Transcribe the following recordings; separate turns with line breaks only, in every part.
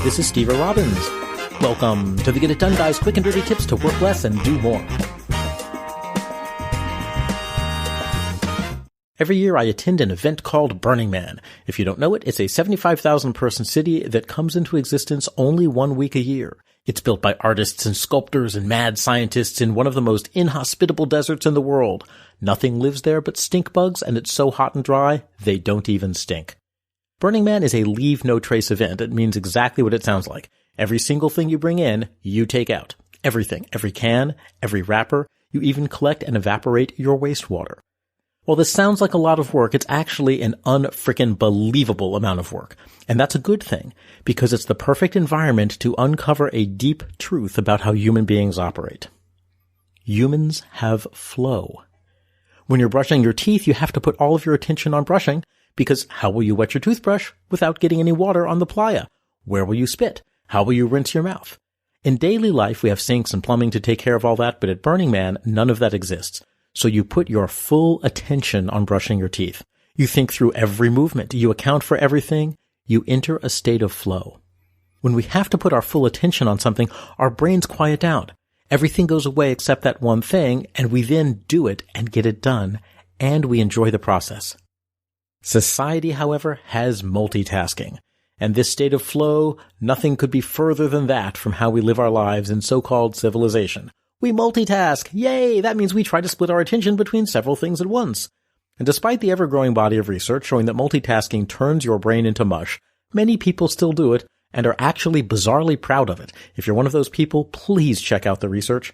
this is Steve Robbins. Welcome to the Get It Done Guys quick and dirty tips to work less and do more. Every year I attend an event called Burning Man. If you don't know it, it's a 75,000 person city that comes into existence only 1 week a year. It's built by artists and sculptors and mad scientists in one of the most inhospitable deserts in the world. Nothing lives there but stink bugs, and it's so hot and dry, they don't even stink. Burning Man is a leave no trace event. It means exactly what it sounds like. Every single thing you bring in, you take out. Everything. Every can, every wrapper. You even collect and evaporate your wastewater. While this sounds like a lot of work, it's actually an unfrickin' believable amount of work. And that's a good thing, because it's the perfect environment to uncover a deep truth about how human beings operate. Humans have flow. When you're brushing your teeth, you have to put all of your attention on brushing, because how will you wet your toothbrush without getting any water on the playa? Where will you spit? How will you rinse your mouth? In daily life, we have sinks and plumbing to take care of all that, but at Burning Man, none of that exists. So you put your full attention on brushing your teeth. You think through every movement. You account for everything. You enter a state of flow. When we have to put our full attention on something, our brains quiet down. Everything goes away except that one thing, and we then do it and get it done, and we enjoy the process. Society, however, has multitasking. And this state of flow, nothing could be further than that from how we live our lives in so-called civilization. We multitask. Yay! That means we try to split our attention between several things at once. And despite the ever-growing body of research showing that multitasking turns your brain into mush, many people still do it and are actually bizarrely proud of it. If you're one of those people, please check out the research.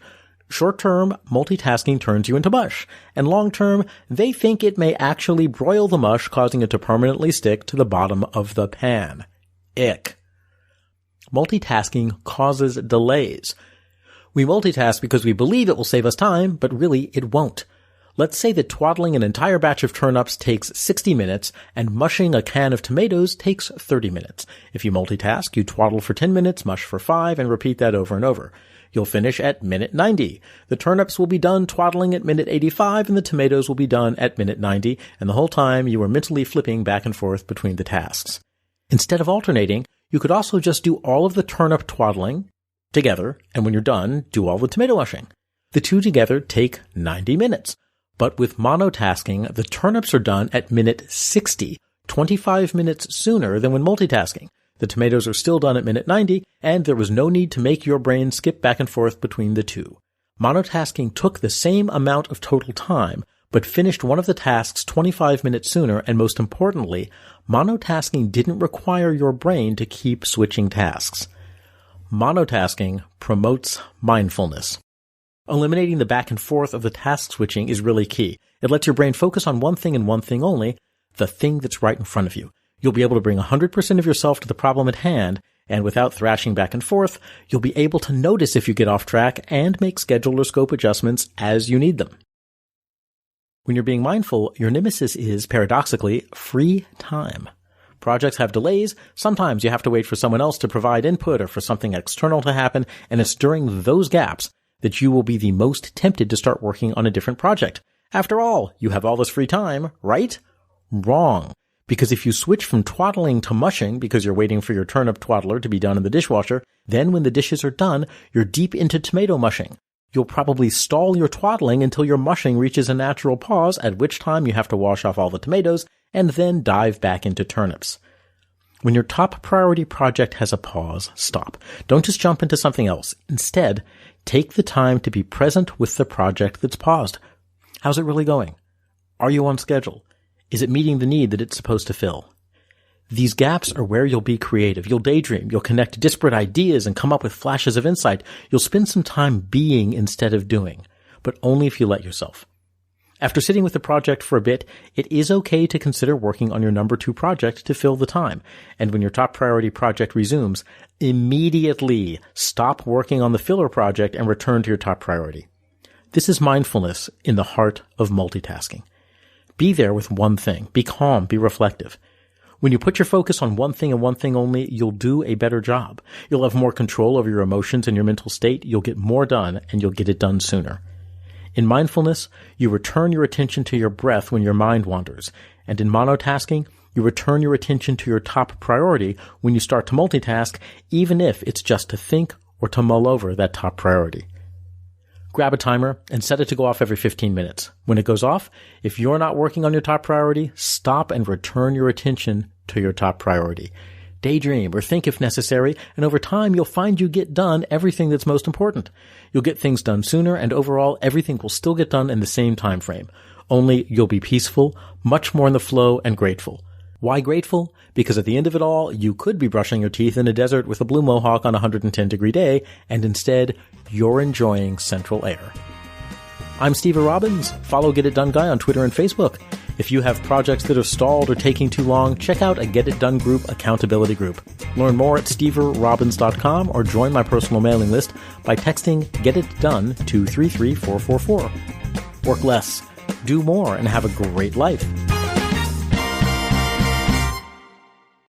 Short-term, multitasking turns you into mush. And long-term, they think it may actually broil the mush, causing it to permanently stick to the bottom of the pan. Ick. Multitasking causes delays. We multitask because we believe it will save us time, but really it won't. Let's say that twaddling an entire batch of turnips takes 60 minutes and mushing a can of tomatoes takes 30 minutes. If you multitask, you twaddle for 10 minutes, mush for 5, and repeat that over and over. You'll finish at minute 90. The turnips will be done twaddling at minute 85, and the tomatoes will be done at minute 90, and the whole time you are mentally flipping back and forth between the tasks. Instead of alternating, you could also just do all of the turnip twaddling together, and when you're done, do all the tomato mushing. The two together take 90 minutes. But with monotasking, the turnips are done at minute 60, 25 minutes sooner than when multitasking. The tomatoes are still done at minute 90, and there was no need to make your brain skip back and forth between the two. Monotasking took the same amount of total time, but finished one of the tasks 25 minutes sooner, and most importantly, monotasking didn't require your brain to keep switching tasks. Monotasking promotes mindfulness. Eliminating the back and forth of the task switching is really key. It lets your brain focus on one thing and one thing only, the thing that's right in front of you. You'll be able to bring 100% of yourself to the problem at hand, and without thrashing back and forth, you'll be able to notice if you get off track and make schedule or scope adjustments as you need them. When you're being mindful, your nemesis is, paradoxically, free time. Projects have delays. Sometimes you have to wait for someone else to provide input or for something external to happen, and it's during those gaps that you will be the most tempted to start working on a different project. After all, you have all this free time, right? Wrong. Because if you switch from twaddling to mushing because you're waiting for your turnip twaddler to be done in the dishwasher, then when the dishes are done, you're deep into tomato mushing. You'll probably stall your twaddling until your mushing reaches a natural pause, at which time you have to wash off all the tomatoes and then dive back into turnips. When your top priority project has a pause, stop. Don't just jump into something else. Instead, take the time to be present with the project that's paused. How's it really going? Are you on schedule? Is it meeting the need that it's supposed to fill? These gaps are where you'll be creative. You'll daydream. You'll connect disparate ideas and come up with flashes of insight. You'll spend some time being instead of doing, but only if you let yourself. After sitting with the project for a bit, it is okay to consider working on your number 2 project to fill the time. And when your top priority project resumes, immediately stop working on the filler project and return to your top priority. This is mindfulness in the heart of multitasking. Be there with one thing. Be calm. Be reflective. When you put your focus on one thing and one thing only, you'll do a better job. You'll have more control over your emotions and your mental state. You'll get more done, and you'll get it done sooner. In mindfulness, you return your attention to your breath when your mind wanders. And in monotasking, You return your attention to your top priority when you start to multitask, even if it's just to think or to mull over that top priority. Grab a timer and set it to go off every 15 minutes. When it goes off, if you're not working on your top priority, stop and return your attention to your top priority. Daydream or think if necessary, and over time you'll find you get done everything that's most important. You'll get things done sooner, and overall everything will still get done in the same time frame. Only you'll be peaceful, much more in the flow, and grateful. Why grateful? Because at the end of it all, you could be brushing your teeth in a desert with a blue mohawk on a 110-degree day, and instead, you're enjoying central air. I'm Steve Robbins. Follow Get It Done Guy on Twitter and Facebook. If you have projects that are stalled or taking too long, check out a Get It Done Group accountability group. Learn more at steverrobbins.com or join my personal mailing list by texting Get It Done to 33444. Work less, do more, and have a great life.